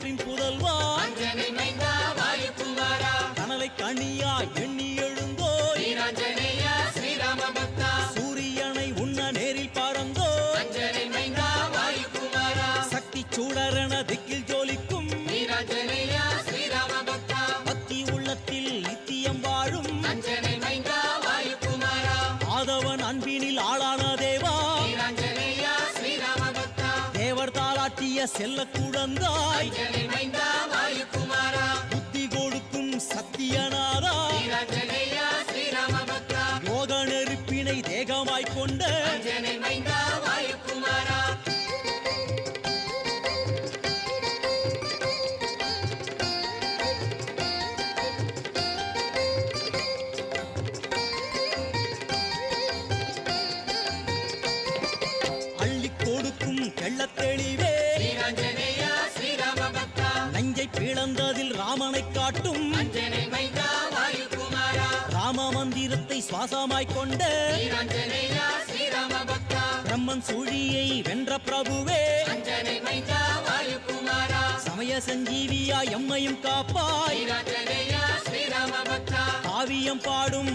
வயிற்றின் புதல்வா அஞ்சனை மைந்தா வாயுகுமாரா கனலை கண்ணியா எண்ணி எழுந்தோ வீராஞ்சனேயா ஸ்ரீராம பக்தா சூரியனை உண்ண நேரில் பறந்தோ அஞ்சனை மைந்தா வாயுகுமாரா சக்தி சூடரென திக்கில் ஜோலிக்கும் வீராஞ்சனேயா ஸ்ரீராம பக்தா பக்தி உள்ளத்தில் நித்தியம் வாழும் அஞ்சனை மைந்தா வாயுகுமாரா ஆதவன் அன்பினில் ஆளான தேவா வீராஞ்சனேயா ஸ்ரீராம பக்தா தேவர் தாளாட்டிய செல்ல குழந்தாய் அஞ்சனை மைந்தா வாயுகுமாரா புத்தி கொடுக்கும் சத்தியநாதா வீராஞ்சனேயா ஸ்ரீராம பக்தா யோக நெருப்பினை தேகமாய் கொண்ட அஞ்சனை மைந்தா வாயுகுமாரா அள்ளி கொடுக்கும் தெள்ளத் தெளிவே வீராஞ்சனேயா ஸ்ரீராம பக்தா நஞ்சை பிளந்ததில் ராமனை காட்டும் அஞ்சனை மைந்தா வாயுகுமாரா ராம மந்திரத்தை சுவாசமாய் கொண்ட வீராஞ்சனேயா ஸ்ரீராம பக்தா பிரம்மன் சுழியை வென்ற பிரபுவே அஞ்சனை மைந்தா வாயுகுமாரா சமய சஞ்சீவியா எம்மையும் காப்பாய் வீராஞ்சனேயா ஸ்ரீராம பக்தா காவியம் பாடும்